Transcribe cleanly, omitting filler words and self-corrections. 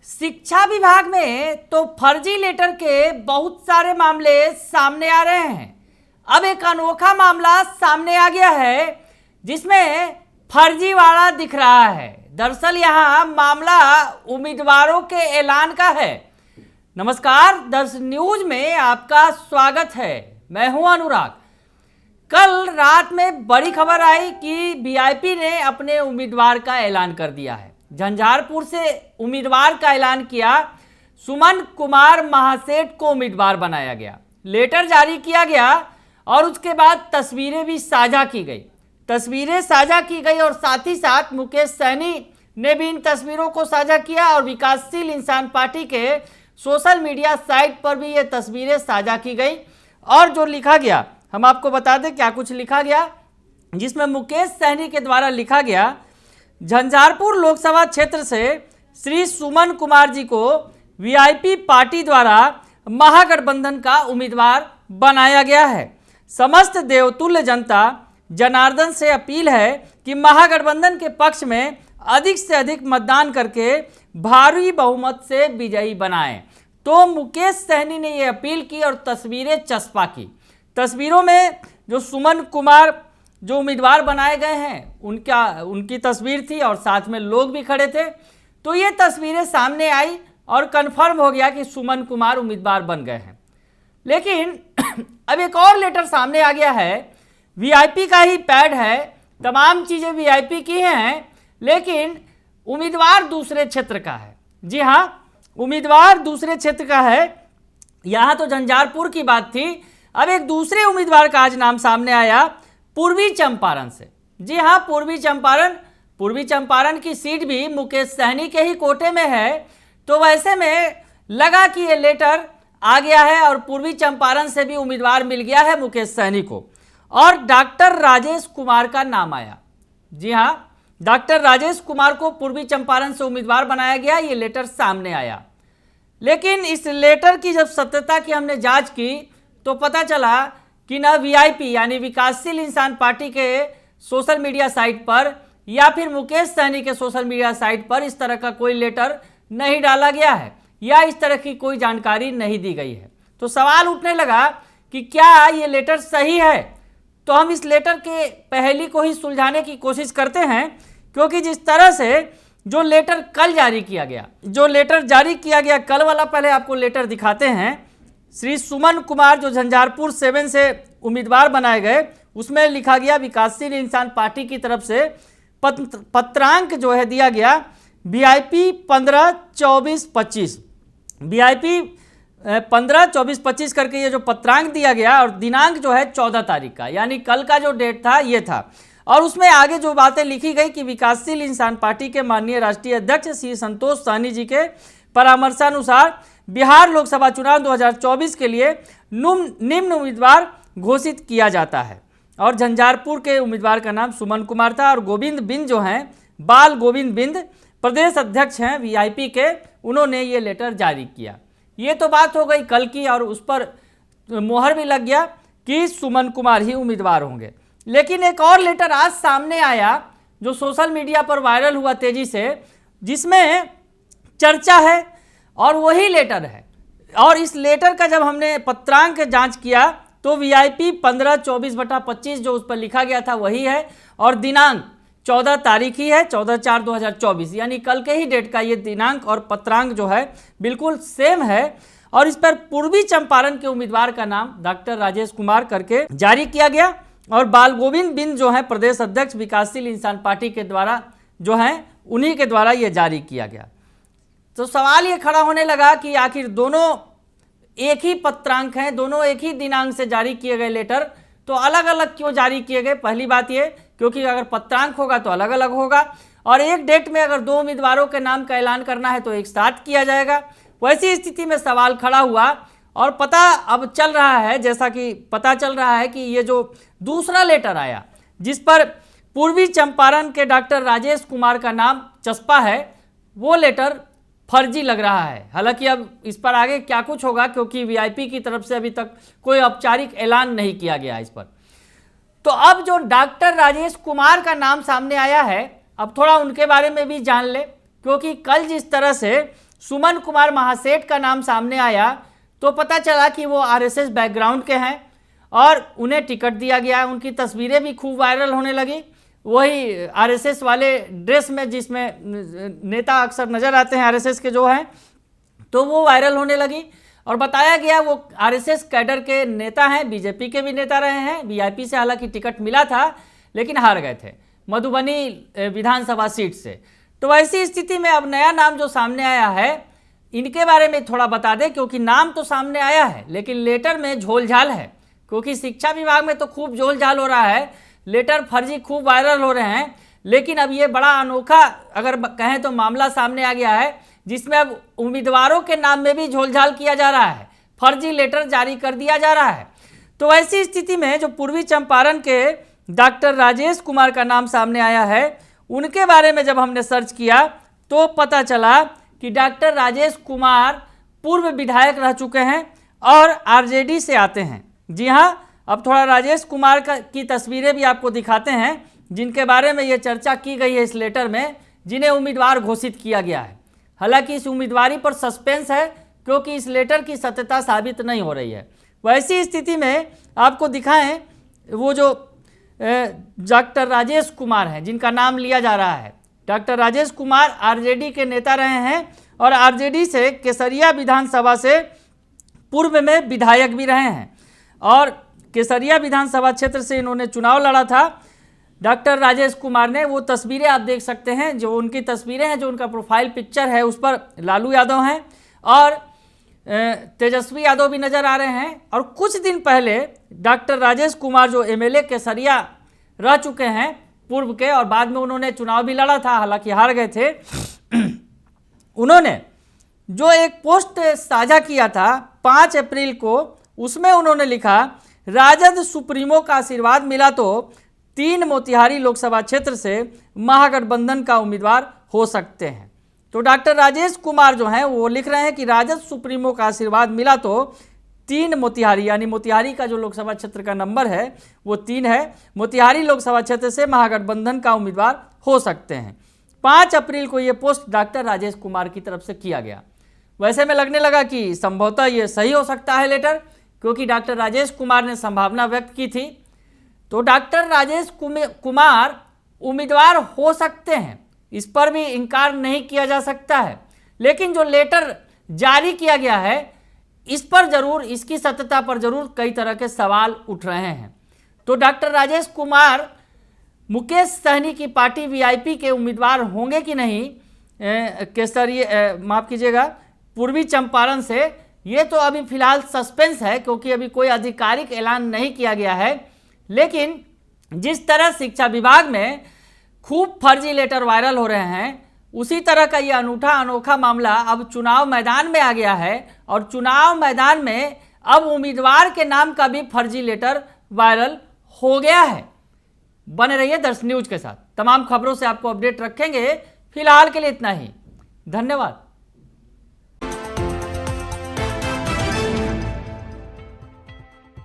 शिक्षा विभाग में तो फर्जी लेटर के बहुत सारे मामले सामने आ रहे हैं। अब एक अनोखा मामला सामने आ गया है जिसमें फर्जीवाड़ा दिख रहा है। दरअसल यहां मामला उम्मीदवारों के ऐलान का है। नमस्कार, दर्श न्यूज में आपका स्वागत है। मैं हूं अनुराग। कल रात में बड़ी खबर आई कि वीआईपी ने अपने उम्मीदवार का ऐलान कर दिया है। झंझारपुर से उम्मीदवार का ऐलान किया। सुमन कुमार महासेठ को उम्मीदवार बनाया गया, लेटर जारी किया गया और उसके बाद तस्वीरें भी साझा की गई और साथ ही साथ मुकेश सहनी ने भी इन तस्वीरों को साझा किया और विकासशील इंसान पार्टी के सोशल मीडिया साइट पर भी ये तस्वीरें साझा की गई। और जो लिखा गया हम आपको बता दें क्या कुछ लिखा गया, जिसमें मुकेश सहनी के द्वारा लिखा गया, झंझारपुर लोकसभा क्षेत्र से श्री सुमन कुमार जी को वीआईपी पार्टी द्वारा महागठबंधन का उम्मीदवार बनाया गया है। समस्त देवतुल्य जनता जनार्दन से अपील है कि महागठबंधन के पक्ष में अधिक से अधिक मतदान करके भारी बहुमत से विजयी बनाएं। तो मुकेश सहनी ने यह अपील की और तस्वीरें चस्पा की। तस्वीरों में जो सुमन कुमार जो उम्मीदवार बनाए गए हैं उनकी तस्वीर थी और साथ में लोग भी खड़े थे। तो ये तस्वीरें सामने आई और कंफर्म हो गया कि सुमन कुमार उम्मीदवार बन गए हैं। लेकिन अब एक और लेटर सामने आ गया है। वीआईपी का ही पैड है, तमाम चीज़ें वीआईपी की हैं, लेकिन उम्मीदवार दूसरे क्षेत्र का है। जी हाँ, उम्मीदवार दूसरे क्षेत्र का है। यहाँ तो झंझारपुर की बात थी, अब एक दूसरे उम्मीदवार का आज नाम सामने आया, पूर्वी चंपारण से। जी हाँ, पूर्वी चंपारण की सीट भी मुकेश सहनी के ही कोटे में है। तो वैसे में लगा कि ये लेटर आ गया है और पूर्वी चंपारण से भी उम्मीदवार मिल गया है मुकेश सहनी को, और डॉक्टर राजेश कुमार का नाम आया। जी हाँ, डॉक्टर राजेश कुमार को पूर्वी चंपारण से उम्मीदवार बनाया गया, ये लेटर सामने आया। लेकिन इस लेटर की जब सत्यता की हमने जांच की तो पता चला कि न वीआईपी यानी विकासशील इंसान पार्टी के सोशल मीडिया साइट पर या फिर मुकेश सहनी के सोशल मीडिया साइट पर इस तरह का कोई लेटर नहीं डाला गया है या इस तरह की कोई जानकारी नहीं दी गई है। तो सवाल उठने लगा कि क्या ये लेटर सही है। तो हम इस लेटर के पहेली को ही सुलझाने की कोशिश करते हैं, क्योंकि जिस तरह से जो लेटर कल जारी किया गया, कल वाला पहले आपको लेटर दिखाते हैं। श्री सुमन कुमार जो झंझारपुर 7 से उम्मीदवार बनाए गए, उसमें लिखा गया विकासशील इंसान पार्टी की तरफ से पत्रांक जो है दिया गया वीआईपी 15-24-25, वीआईपी 15-24-25 करके ये जो पत्रांक दिया गया और दिनांक जो है 14 तारीख का, यानी कल का जो डेट था ये था। और उसमें आगे जो बातें लिखी गई कि विकासशील इंसान पार्टी के माननीय राष्ट्रीय अध्यक्ष श्री संतोष सहनी जी के परामर्शानुसार बिहार लोकसभा चुनाव 2024 के लिए निम्न उम्मीदवार घोषित किया जाता है। और झंझारपुर के उम्मीदवार का नाम सुमन कुमार था और गोविंद बिंद जो हैं, बाल गोविंद बिंद प्रदेश अध्यक्ष हैं वीआईपी के, उन्होंने ये लेटर जारी किया। ये तो बात हो गई कल की और उस पर मोहर भी लग गया कि सुमन कुमार ही उम्मीदवार होंगे। लेकिन एक और लेटर आज सामने आया जो सोशल मीडिया पर वायरल हुआ तेजी से, जिसमें चर्चा है और वही लेटर है। और इस लेटर का जब हमने पत्रांक जांच किया तो वीआईपी 15-24/25 जो उस पर लिखा गया था वही है और दिनांक 14 तारीख ही है, 14/4/2024, यानी कल के ही डेट का ये दिनांक और पत्रांक जो है बिल्कुल सेम है। और इस पर पूर्वी चंपारण के उम्मीदवार का नाम डॉक्टर राजेश कुमार करके जारी किया गया और बाल गोविंद बिंद जो है प्रदेश अध्यक्ष विकासशील इंसान पार्टी के द्वारा जो है उन्हीं के द्वारा ये जारी किया गया। तो सवाल ये खड़ा होने लगा कि आखिर दोनों एक ही पत्रांक हैं, दोनों एक ही दिनांक से जारी किए गए लेटर, तो अलग अलग क्यों जारी किए गए। पहली बात ये, क्योंकि अगर पत्रांक होगा तो अलग अलग होगा और एक डेट में अगर दो उम्मीदवारों के नाम का ऐलान करना है तो एक साथ किया जाएगा। वैसी स्थिति में सवाल खड़ा हुआ और पता अब चल रहा है, जैसा कि पता चल रहा है कि ये जो दूसरा लेटर आया जिस पर पूर्वी चंपारण के डॉक्टर राजेश कुमार का नाम चस्पा है, वो लेटर फर्जी लग रहा है। हालांकि अब इस पर आगे क्या कुछ होगा, क्योंकि वीआईपी की तरफ से अभी तक कोई औपचारिक ऐलान नहीं किया गया इस पर। तो अब जो डॉक्टर राजेश कुमार का नाम सामने आया है, अब थोड़ा उनके बारे में भी जान ले, क्योंकि कल जिस तरह से सुमन कुमार महासेठ का नाम सामने आया तो पता चला कि वो आरएसएस बैकग्राउंड के हैं और उन्हें टिकट दिया गया। उनकी तस्वीरें भी खूब वायरल होने लगी, वही आरएसएस वाले ड्रेस में जिसमें नेता अक्सर नज़र आते हैं आरएसएस के जो हैं, तो वो वायरल होने लगी और बताया गया वो आरएसएस कैडर के नेता हैं, बीजेपी के भी नेता रहे हैं। वीआईपी से हालांकि टिकट मिला था लेकिन हार गए थे मधुबनी विधानसभा सीट से। तो ऐसी स्थिति में अब नया नाम जो सामने आया है, इनके बारे में थोड़ा बता दें, क्योंकि नाम तो सामने आया है लेकिन लेटर में झोलझाल है, क्योंकि शिक्षा विभाग में तो खूब झोलझाल हो रहा है, लेटर फर्जी खूब वायरल हो रहे हैं। लेकिन अब ये बड़ा अनोखा अगर कहें तो मामला सामने आ गया है, जिसमें अब उम्मीदवारों के नाम में भी झोलझाल किया जा रहा है, फर्जी लेटर जारी कर दिया जा रहा है। तो ऐसी स्थिति में जो पूर्वी चंपारण के डॉक्टर राजेश कुमार का नाम सामने आया है, उनके बारे में जब हमने सर्च किया तो पता चला कि डॉक्टर राजेश कुमार पूर्व विधायक रह चुके हैं और आरजेडी से आते हैं। जी हाँ, अब थोड़ा राजेश कुमार की तस्वीरें भी आपको दिखाते हैं, जिनके बारे में ये चर्चा की गई है इस लेटर में, जिन्हें उम्मीदवार घोषित किया गया है। हालांकि इस उम्मीदवारी पर सस्पेंस है क्योंकि इस लेटर की सत्यता साबित नहीं हो रही है। वैसी स्थिति में आपको दिखाएं वो जो डॉक्टर राजेश कुमार हैं, जिनका नाम लिया जा रहा है। डॉक्टर राजेश कुमार आरजेडी के नेता रहे हैं और आरजेडी से केसरिया विधानसभा से पूर्व में विधायक भी रहे हैं और केसरिया विधानसभा क्षेत्र से इन्होंने चुनाव लड़ा था। डॉक्टर राजेश कुमार ने, वो तस्वीरें आप देख सकते हैं, जो उनकी तस्वीरें हैं, जो उनका प्रोफाइल पिक्चर है, उस पर लालू यादव हैं और तेजस्वी यादव भी नज़र आ रहे हैं। और कुछ दिन पहले डॉक्टर राजेश कुमार जो एमएलए केसरिया रह चुके हैं पूर्व के, और बाद में उन्होंने चुनाव भी लड़ा था, हालांकि हार गए थे, उन्होंने जो एक पोस्ट साझा किया था 5 अप्रैल को, उसमें उन्होंने लिखा, राजद सुप्रीमो का आशीर्वाद मिला तो 3 मोतिहारी लोकसभा क्षेत्र से महागठबंधन का उम्मीदवार हो सकते हैं। तो डॉक्टर राजेश कुमार जो हैं वो लिख रहे हैं कि राजद सुप्रीमो का आशीर्वाद मिला तो 3 मोतिहारी, यानी मोतिहारी का जो लोकसभा क्षेत्र का नंबर है वो 3 है, मोतिहारी लोकसभा क्षेत्र से महागठबंधन का उम्मीदवार हो सकते हैं। 5 अप्रैल को ये पोस्ट डॉक्टर राजेश कुमार की तरफ से किया गया। वैसे में लगने लगा कि संभवतः ये सही हो सकता है लेटर, क्योंकि डॉक्टर राजेश कुमार ने संभावना व्यक्त की थी। तो डॉक्टर राजेश कुमार उम्मीदवार हो सकते हैं, इस पर भी इनकार नहीं किया जा सकता है, लेकिन जो लेटर जारी किया गया है इस पर जरूर, इसकी सत्यता पर जरूर कई तरह के सवाल उठ रहे हैं। तो डॉक्टर राजेश कुमार मुकेश सहनी की पार्टी वीआईपी के उम्मीदवार होंगे कि नहीं माफ कीजिएगा पूर्वी चंपारण से, ये तो अभी फिलहाल सस्पेंस है, क्योंकि अभी कोई आधिकारिक ऐलान नहीं किया गया है। लेकिन जिस तरह शिक्षा विभाग में खूब फर्जी लेटर वायरल हो रहे हैं, उसी तरह का ये अनोखा मामला अब चुनाव मैदान में आ गया है और चुनाव मैदान में अब उम्मीदवार के नाम का भी फर्जी लेटर वायरल हो गया है। बने रहिए दर्श न्यूज के साथ, तमाम खबरों से आपको अपडेट रखेंगे। फिलहाल के लिए इतना ही, धन्यवाद।